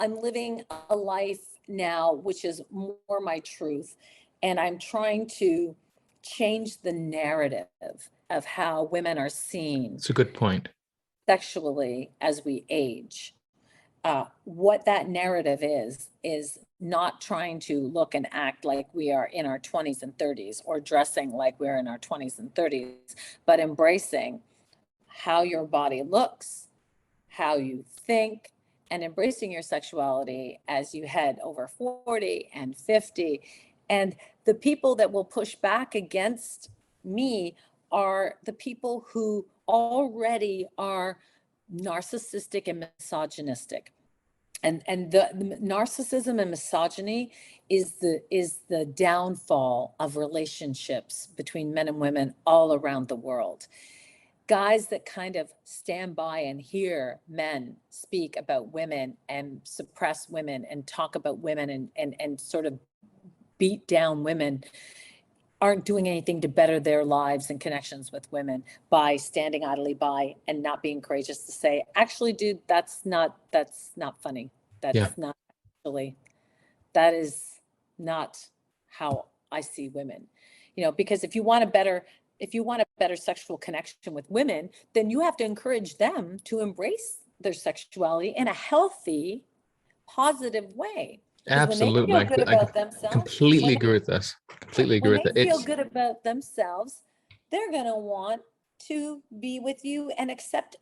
I'm living a life now which is more my truth, and I'm trying to change the narrative of how women are seen It's a good point. sexually as we age. What that narrative is not trying to look and act like we are in our 20s and 30s, or dressing like we're in our 20s and 30s, but embracing how your body looks, how you think, and embracing your sexuality as you head over 40 and 50. And the people that will push back against me are the people who already are narcissistic and misogynistic. And the narcissism and misogyny is the downfall of relationships between men and women all around the world. Guys that kind of stand by and hear men speak about women and suppress women and talk about women and sort of beat down women aren't doing anything to better their lives and connections with women by standing idly by and not being courageous to say, actually, dude, that's not funny. Yeah. That's not actually, that is not how I see women. Because if you want a better sexual connection with women, then you have to encourage them to embrace their sexuality in a healthy, positive way. Because when they Absolutely. feel good about themselves, Completely agree with this. Completely agree when with they it. feel good about themselves, they're going to want to be with you and accept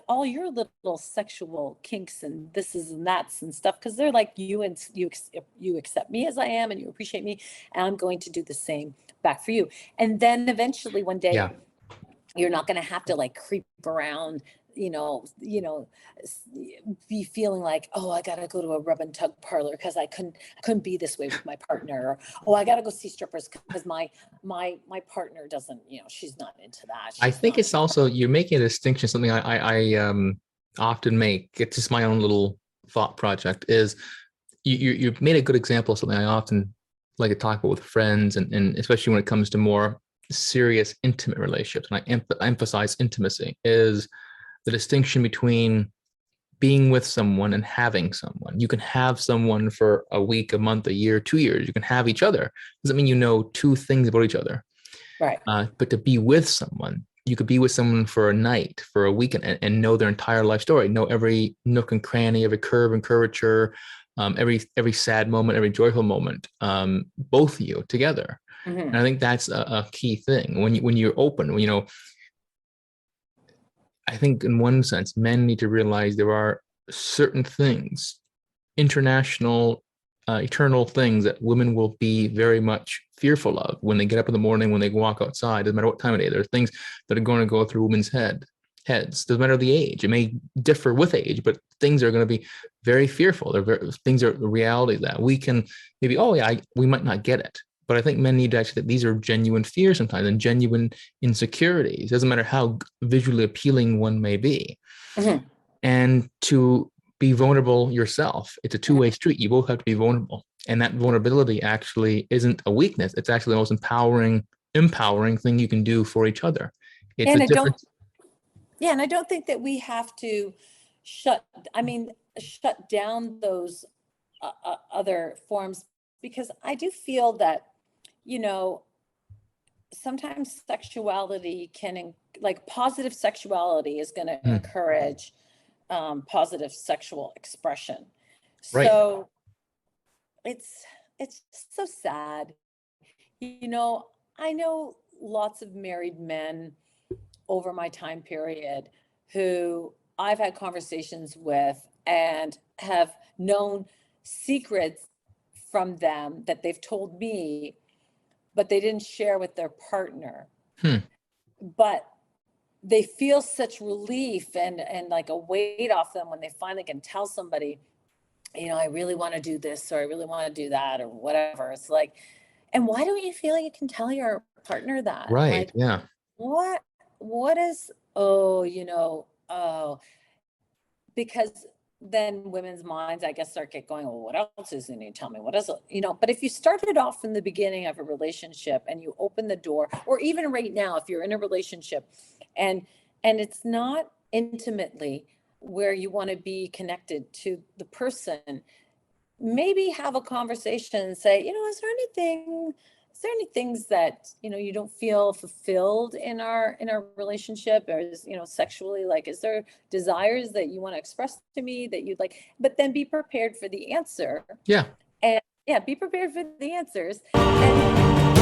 all your little sexual kinks and this is and that's and stuff, because they're like you, and you accept me as I am and you appreciate me, and I'm going to do the same back for you. And then eventually one day, Yeah. you're not going to have to like creep around, be feeling like, oh, I got to go to a rub and tug parlor because I couldn't be this way with my partner, or oh, I got to go see strippers because my partner doesn't, she's not into that. I think it's also, you're making a distinction, something I often make. It's just my own little thought project, is you've made a good example of something I often like to talk about with friends, and especially when it comes to more serious, intimate relationships. And I emphasize intimacy, is the distinction between being with someone and having someone. You can have someone for a week, a month, a year, 2 years. You can have each other. Doesn't mean you know two things about each other. Right. But to be with someone, you could be with someone for a night, for a weekend, and know their entire life story, know every nook and cranny, every curve and curvature, every sad moment, every joyful moment, both of you together. Mm-hmm. And I think that's a key thing when you're open. I think in one sense, men need to realize there are certain things, international, eternal things that women will be very much fearful of when they get up in the morning, when they walk outside. Doesn't matter what time of day. There are things that are going to go through women's heads. Doesn't matter the age. It may differ with age, but things are going to be very fearful. Things are the reality that we can maybe, we might not get it. But I think men need to actually, these are genuine fears sometimes and genuine insecurities. It doesn't matter how visually appealing one may be. Mm-hmm. And to be vulnerable yourself. It's a two-way street. You both have to be vulnerable. And that vulnerability actually isn't a weakness. It's actually the most empowering thing you can do for each other. It's and a difference. And I don't think that we have to shut down those other forms, because I do feel that, sometimes sexuality like positive sexuality is going to encourage positive sexual expression. Right. So it's so sad. I know lots of married men over my time period who I've had conversations with and have known secrets from them that they've told me, but they didn't share with their partner. But they feel such relief and like a weight off them when they finally can tell somebody, I really want to do this, or I really want to do that, or whatever. It's like, and why don't you feel like you can tell your partner that? Right. Like, yeah. What is, because then women's minds, I guess, start going, well, what else is in you? Tell me, what is it? But if you started off from the beginning of a relationship and you open the door, or even right now, if you're in a relationship and it's not intimately, where you want to be connected to the person, maybe have a conversation and say, is there any things that, you don't feel fulfilled in our relationship, or sexually, like, is there desires that you want to express to me that you'd like, but then be prepared for the answer. Yeah. And yeah, be prepared for the answers. And